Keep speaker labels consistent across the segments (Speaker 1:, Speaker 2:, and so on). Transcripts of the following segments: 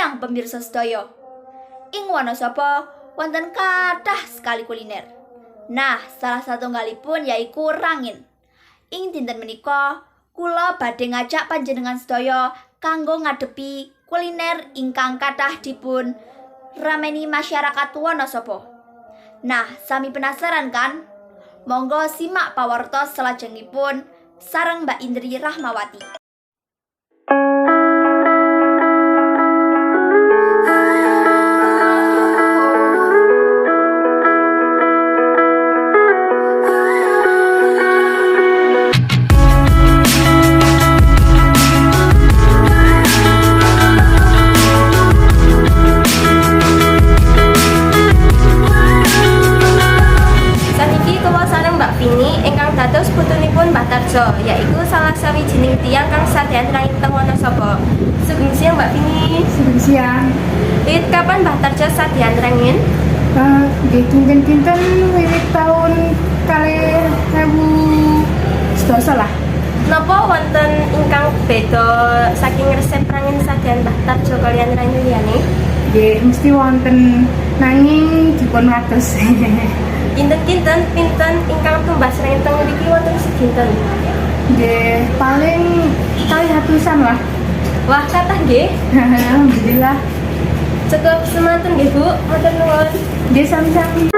Speaker 1: Tiang pemirsa sedaya, ing Wanasaba wonten kathah sekali kuliner. Nah, salah satunggalipun yaiku rangin. Ing dinten menika, kula badhe ngajak panjenengan sedaya kanggo ngadepi kuliner ingkang kathah dipun rameni masyarakat Wanasaba. Nah, sami penasaran kan? Monggo simak pawarta salajengipun sareng Mbak Indri Rahmawati.
Speaker 2: Dados putunipun Mbah Tarjo, yaiku salah sawijining tiyang kang sadean rangin teng Wanasaba. Sugeng siang Mbak Vini.
Speaker 3: Sugeng siang.
Speaker 2: Wiwit kapan Mbah Tarjo sadean rangin?
Speaker 3: Nggih dinten-dinten wiwit taun 2011 lah.
Speaker 2: Napa wonten ingkang beda saking resep rangin sadean Mbah Tarjo kaliyan rangin liyane?
Speaker 3: Nggih mesti wonten nanging dipun wates.
Speaker 2: Dinten-dinten pinten ingkang tumbas rangin teng mriki wonten sedinten?
Speaker 3: Nggih paling 200-an lah.
Speaker 2: Wah, kathah nggih.
Speaker 3: Alhamdulillah.
Speaker 2: Cukup semanten nggih Bu, matur nuwun.
Speaker 3: Nggih sami-sami.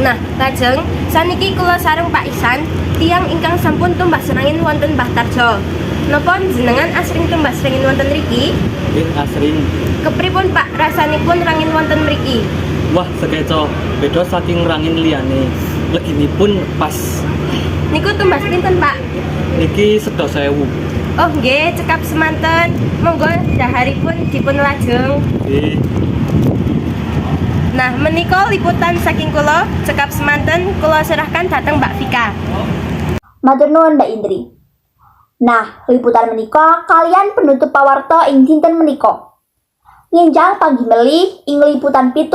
Speaker 2: Nah, lajeng saniki kula sareng Pak Ihsan, tiyang ingkang sampun tumbas rangin wonten Mbah Tarjo. Napa jenengan asring tumbas rangin wonten mriki?
Speaker 4: Nggih, asring.
Speaker 2: Kepripun Pak rasanipun rangin wonten mriki?
Speaker 4: Wah, sekeco beda saking rangin liyane. Leginipun pas.
Speaker 2: Niku tumbas pinten Pak?
Speaker 4: Niki 11.000.
Speaker 2: Oh nggih, cekap semanten. Monggo daharipun dipun lajeng.
Speaker 4: Nggih.
Speaker 2: Nah, menika liputan saking kula, cekap semanten kula serahkan dhateng Mbak Vika.
Speaker 1: Matur nuwun Mbak Indri. Nah, liputan menika kalian penutup pawarta ing dinten menika. Nginjang panggi melih ing liputan 7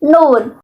Speaker 1: nuwun.